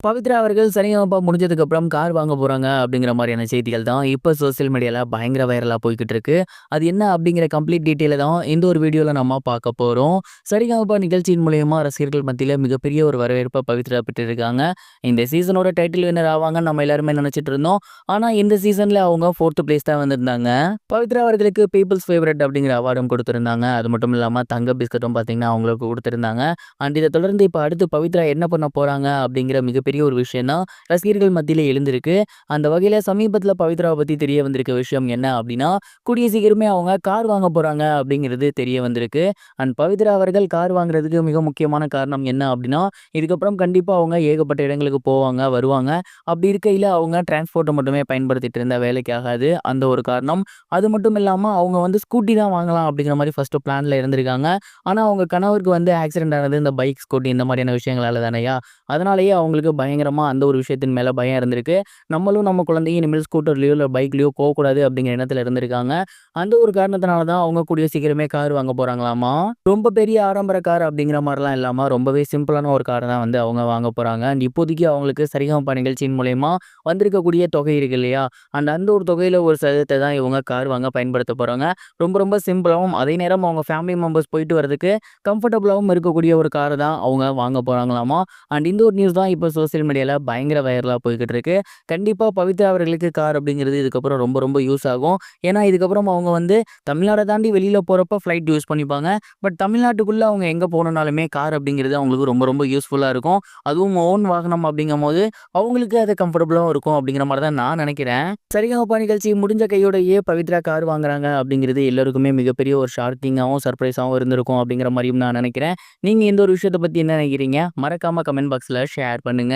பவித்ரா அவர்கள் சரிகமபா முடிஞ்சதுக்கப்புறம் கார் வாங்க போறாங்க அப்படிங்கிற மாதிரியான செய்திகள் தான் இப்போ சோசியல் மீடியால பயங்கர வைரலா போய்க்கிட்டு இருக்கு. அது என்ன அப்படிங்கிற கம்ப்ளீட் டீட்டெயில தான் இந்த ஒரு வீடியோல நம்ம பார்க்க போறோம். சரிகமபா நிகழ்ச்சியின் மூலியமா ரசிகர்கள் மத்தியில மிகப்பெரிய ஒரு வரவேற்பை பவித்ரா பெற்றிருக்காங்க. இந்த சீசனோட டைட்டில் வின்னர் ஆவாங்கன்னு நம்ம எல்லாருமே நினைச்சிட்டு இருந்தோம். ஆனா இந்த சீசன்ல அவங்க 4th பிளேஸ் தான் வந்திருந்தாங்க. பவித்ரா அவர்களுக்கு பீப்புள்ஸ் ஃபேவரட் அப்படிங்கிற அவார்டும் கொடுத்திருந்தாங்க. அது மட்டும் இல்லாம தங்க பிஸ்கட்டும் பார்த்தீங்கன்னா அவங்களுக்கு கொடுத்திருந்தாங்க. அண்ட் இதை தொடர்ந்து இப்போ அடுத்து பவித்ரா என்ன பண்ண போறாங்க அப்படிங்கிற மிகப்பெரிய ஒரு விஷயம் தான் ரசிகர்கள் மத்தியில எழுந்திருக்கு. அந்த வகையில சமீபத்துல பவித்ராவை பத்தி தெரிய வந்திருக்க விஷயம் என்ன அப்படின்னா, கூடிய சீக்கிரமே அவங்க கார் வாங்க போறாங்க அப்படிங்கிறது தெரிய வந்திருக்கு. அண்ட் பவித்ரா அவர்கள் கார் வாங்குறதுக்கு மிக முக்கியமான காரணம் என்ன அப்படின்னா, இதுக்கப்புறம் கண்டிப்பா அவங்க ஏகப்பட்ட இடங்களுக்கு போவாங்க, வருவாங்க. அப்படி இருக்கையில அவங்க டிரான்ஸ்போர்ட்டை மட்டுமே பயன்படுத்திட்டு இருந்த வேலைக்கு ஆகாது. அந்த ஒரு காரணம். அது மட்டும் இல்லாம அவங்க வந்து ஸ்கூட்டி தான் வாங்கலாம் அப்படிங்கிற மாதிரி ஃபர்ஸ்ட் பிளான்ல இருந்திருக்காங்க. ஆனா அவங்க கணவருக்கு வந்து ஆக்சிடென்ட் ஆனது இந்த பைக், ஸ்கூட்டி இந்த மாதிரியான விஷயங்களால தானேயா. அதனாலேயே அவங்களுக்கு பயங்கரமா அந்த ஒரு விஷயத்தின் மேல பயம் இருந்திருக்கு. நம்மளும் நம்ம குழந்தையும் இனிமேல் ஸ்கூட்டர்லயோ இல்ல பைக்லயோ போகக்கூடாது அப்படிங்கிற எண்ணத்துல இருந்திருக்காங்க. அந்த ஒரு காரணத்தினால தான் அவங்க கூடிய சீக்கிரமே கார் வாங்க போறாங்களாமா. ரொம்ப பெரிய ஆடம்பர கார் அப்படிங்கிற மாதிரிலாம் இல்லாம ரொம்பவே சிம்பிளான ஒரு கார் தான் வந்து அவங்க வாங்க போறாங்க. அண்ட் இப்போதைக்கு அவங்களுக்கு சரிகமபா நிகழ்ச்சியின் மூலியமா வந்திருக்கக்கூடிய தொகை இருக்கு இல்லையா, அந்த ஒரு தொகையில ஒரு சதவீதத்தை தான் இவங்க கார் வாங்க பயன்படுத்த போறாங்க. ரொம்ப ரொம்ப சிம்பிளாவும் அதே நேரம் அவங்க ஃபேமிலி மெம்பர்ஸ் போயிட்டு வரதுக்கு கம்ஃபர்டபுளாகவும் இருக்கக்கூடிய ஒரு காரை தான் அவங்க வாங்க போறாங்களாமா. அண்ட் இந்த ஒரு நியூஸ் தான் இப்போ சோசியல் மீடியால பயங்கர வைரலா போய்க்கிட்டு இருக்கு. கண்டிப்பா பவித்ரா அவர்களுக்கு கார் அப்படிங்கிறது இதுக்கப்புறம் ரொம்ப ரொம்ப யூஸ் ஆகும். ஏன்னா இதுக்கப்புறம் அவங்க வந்து தமிழ்நாட தாண்டி வெளியில போறப்ப ஃப்ளைட் யூஸ் பண்ணிப்பாங்க. பட் தமிழ்நாட்டுக்குள்ள அவங்க எங்க போகணும்னாலுமே கார் அப்படிங்கிறது அவங்களுக்கு ரொம்ப ரொம்ப யூஸ்ஃபுல்லா இருக்கும். அதுவும் ஓன் வாகனம் அப்படிங்கும்போது அவங்களுக்கு அது கம்ஃபர்டபுளாவும் இருக்கும் அப்படிங்கிற மாதிரி தான் நான் நினைக்கிறேன். சரிகமபா நிகழ்ச்சி முடிஞ்ச கையோடையே பவித்ரா கார் வாங்குறாங்க அப்படிங்கிறது எல்லாருக்குமே மிகப்பெரிய ஒரு ஷாக்கிங்காகவும் சர்ப்ரைஸாகவும் இருந்திருக்கும் அப்படிங்கிற மாதிரியும் நான் நினைக்கிறேன். நீங்க இந்த ஒரு விஷயத்தை பத்தி என்ன நினைக்கிறீங்க? மறக்காம கமெண்ட் பாக்ஸ்ல ஷேர் பண்ணுங்க.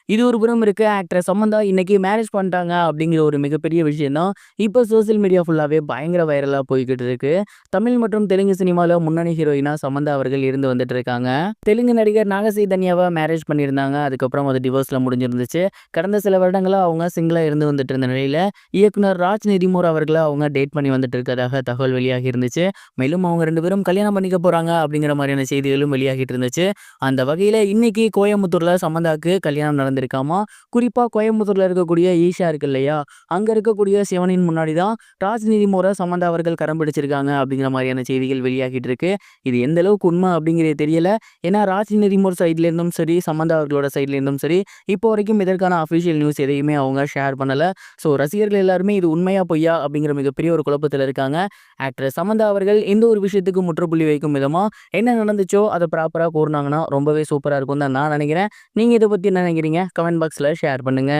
இது ஒரு புறம் இருக்க, ஆக்ட்ரஸ் சமந்தா இன்னைக்கு மேரேஜ் பண்ணிட்டாங்க அப்படிங்கிற ஒரு மிகப்பெரிய விஷயம் தான் இப்போ சோசியல் மீடியா ஃபுல்லாவே பயங்கர வைரலா போய்கிட்டு இருக்கு. தமிழ் மற்றும் தெலுங்கு சினிமால முன்னணி ஹீரோயினா சமந்தா அவர்கள் இருந்து வந்துட்டு இருக்காங்க. தெலுங்கு நடிகர் நாக சைதன்யாவை மேரேஜ் பண்ணியிருந்தாங்க. அதுக்கப்புறம் அது டிவோர்ஸ்ல முடிஞ்சிருந்துச்சு. கடந்த சில வருடங்களா அவங்க சிங்கிளா இருந்து வந்துட்டு இருந்த நிலையில இயக்குனர் ராஜ் நிதிமூர் அவர்களை அவங்க டேட் பண்ணி வந்துட்டு இருக்கதாக தகவல் வெளியாகி இருந்துச்சு. மேலும் அவங்க 2 பேரும் கல்யாணம் பண்ணிக்க போறாங்க அப்படிங்கிற மாதிரியான செய்திகளும் வெளியாகிட்டு இருந்துச்சு. அந்த வகையில இன்னைக்கு கோயம்புத்தூர்ல சமந்தாக்கு கல்யாணம் நடந்திருக்காமா. குறிப்பா கோயம்புத்தூர்ல இருக்கக்கூடிய ஈஷா இருக்கு இல்லையா, அங்க இருக்கக்கூடிய சிவனின் முன்னாடி தான் ராஜ்நிதி மோர சமந்தா அவர்கள் கரம் பிடிச்சிருக்காங்க அப்படிங்கிற மாதிரியான செய்திகள் வெளியாகிட்டு இருக்கு. இது எந்த அளவுக்கு உண்மை அப்படிங்கிறது தெரியல. ஏன்னா ராஜ்நிதி மோர் சைட்ல இருந்தும் சரி, சமந்தா அவர்களோட சைட்ல இருந்தும் சரி, இப்போ வரைக்கும் இதற்கான அபிஷியல் நியூஸ் எதையுமே அவங்க ஷேர் பண்ணல. ஸோ ரசிகர்கள் எல்லாருமே இது உண்மையா பொய்யா அப்படிங்கிற மிகப்பெரிய ஒரு குழப்பத்தில் இருக்காங்க. ஆக்ட்ரஸ் சமந்தா அவர்கள் இந்த ஒரு விஷயத்துக்கு முற்றுப்புள்ளி வைக்கும் விதமா என்ன நடந்துச்சோ அதை ப்ராப்பரா கூறினாங்கன்னா ரொம்பவே சூப்பரா இருக்கும் தான் நான் நினைக்கிறேன். நீங்க இதை பத்தி என்ன நினைக்கிறீங்க? கமெண்ட் பாக்ஸ்ல ஷேர் பண்ணுங்க.